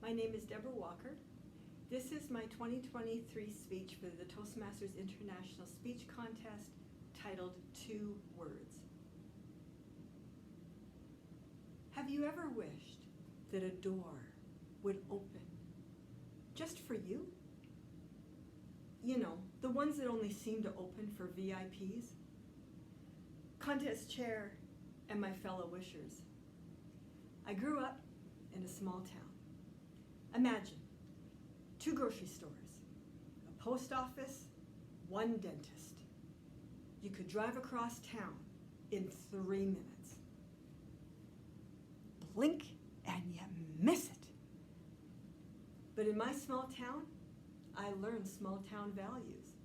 My name is Deborah Walker. This is my 2023 speech for the Toastmasters International Speech Contest titled 2 Words. Have you ever wished that a door would open just for you? You know, the ones that only seem to open for VIPs? Contest chair and my fellow wishers. I grew up in a small town. Imagine 2 grocery stores, a post office, 1 dentist. You could drive across town in 3 minutes. Blink and you miss it. But in my small town, I learned small town values.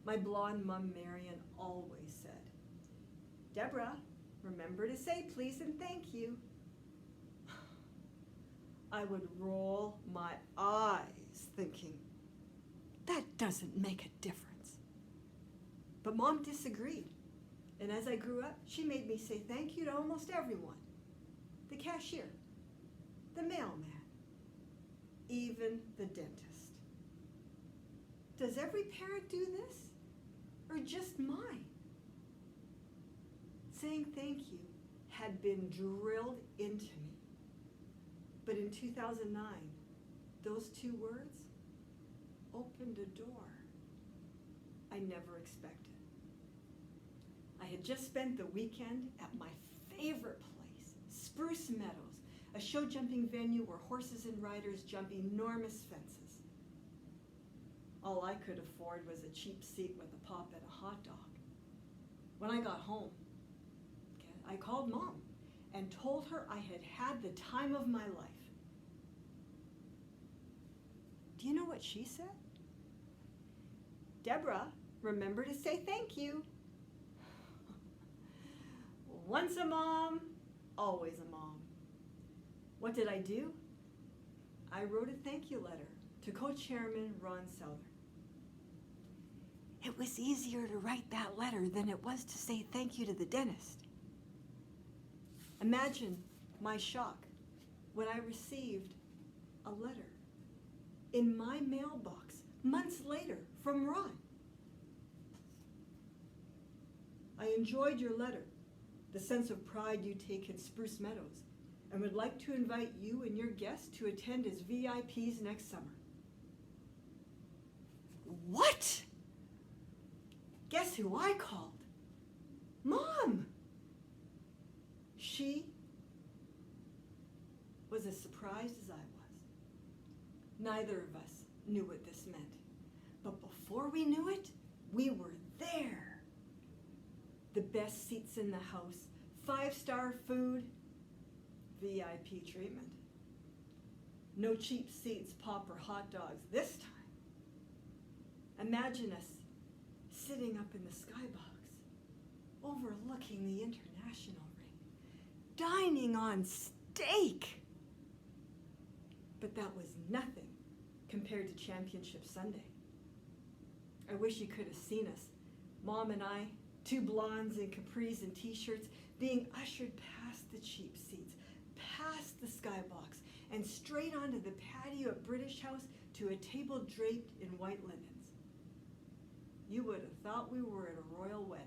My blonde mom Marion always said, "Deborah, remember to say please and thank you." I would roll my eyes thinking, that doesn't make a difference. But Mom disagreed. And as I grew up, she made me say thank you to almost everyone. The cashier, the mailman, even the dentist. Does every parent do this? Or just mine? Saying thank you had been drilled into me. But in 2009, those 2 words opened a door I never expected. I had just spent the weekend at my favorite place, Spruce Meadows, a show jumping venue where horses and riders jump enormous fences. All I could afford was a cheap seat with a pop and a hot dog. When I got home, I called Mom and told her I had had the time of my life. Do you know what she said? "Deborah, remember to say thank you." Once a mom, always a mom. What did I do? I wrote a thank you letter to co-chairman Ron Souther. It was easier to write that letter than it was to say thank you to the dentist. Imagine my shock when I received a letter in my mailbox months later from Ron. "I enjoyed your letter, the sense of pride you take in Spruce Meadows, and would like to invite you and your guests to attend as VIPs next summer." What? Guess who I called? Mom! She was as surprised as I was. Neither of us knew what this meant. But before we knew it, we were there. The best seats in the house, 5-star food, VIP treatment. No cheap seats, pop or hot dogs this time. Imagine us sitting up in the skybox, overlooking the international ring, dining on steak. But that was nothing compared to Championship Sunday. I wish you could have seen us, Mom and I, 2 blondes in capris and t-shirts, being ushered past the cheap seats, past the skybox, and straight onto the patio at British House to a table draped in white linens. You would have thought we were at a royal wedding.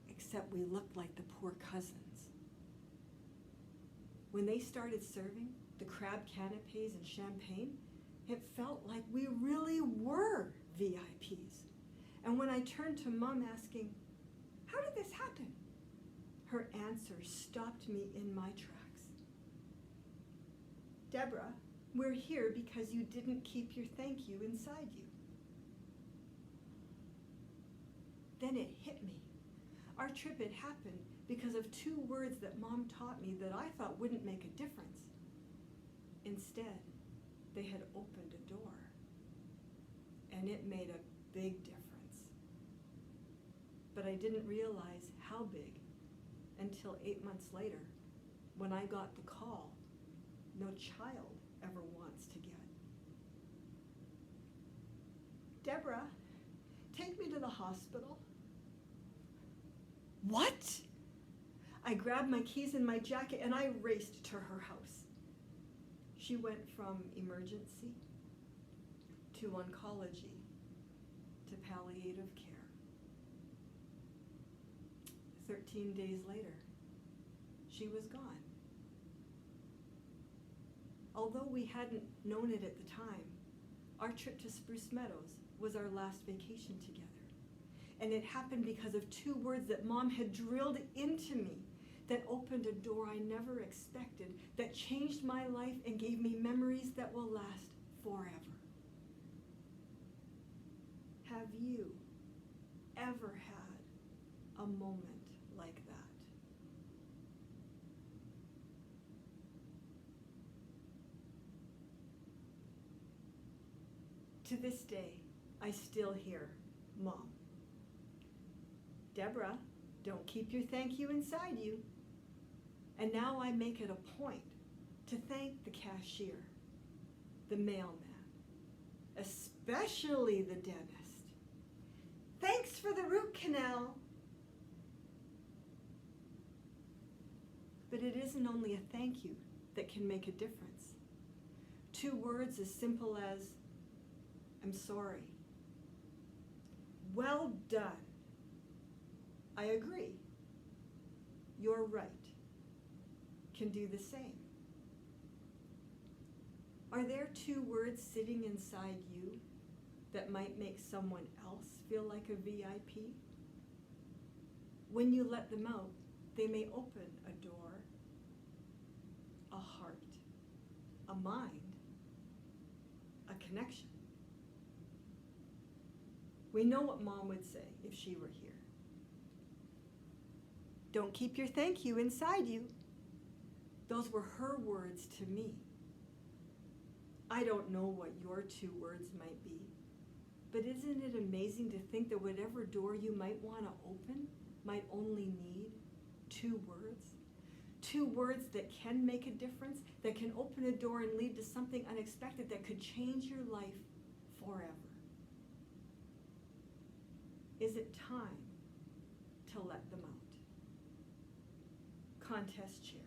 Except we looked like the poor cousins. When they started serving the crab canapes and champagne, it felt like we really were VIPs. And when I turned to Mom asking, "How did this happen?" her answer stopped me in my tracks. "Deborah, we're here because you didn't keep your thank you inside you." Then it hit me. Our trip had happened because of 2 words that Mom taught me that I thought wouldn't make a difference. Instead, they had opened a door. And it made a big difference. But I didn't realize how big until 8 months later, when I got the call no child ever wants to get. "Deborah, take me to the hospital." What? I grabbed my keys and my jacket and I raced to her house. She went from emergency to oncology to palliative care. 13 days later, she was gone. Although we hadn't known it at the time, our trip to Spruce Meadows was our last vacation together. And it happened because of 2 words that Mom had drilled into me that opened a door I never expected, that changed my life and gave me memories that will last forever. Have you ever had a moment like that? To this day, I still hear, Mom, Deborah, don't keep your thank you inside you. And now I make it a point to thank the cashier, the mailman, especially the dentist. Thanks for the root canal. But it isn't only a thank you that can make a difference. 2 words as simple as, I'm sorry. Well done. I agree. You're right. Can do the same. Are there 2 words sitting inside you that might make someone else feel like a VIP? When you let them out, they may open a door, a heart, a mind, a connection. We know what Mom would say if she were here. Don't keep your thank you inside you. Those were her words to me. I don't know what your 2 words might be, but isn't it amazing to think that whatever door you might want to open might only need 2 words? 2 words that can make a difference, that can open a door and lead to something unexpected that could change your life forever. Is it time to let them out? Contest chair.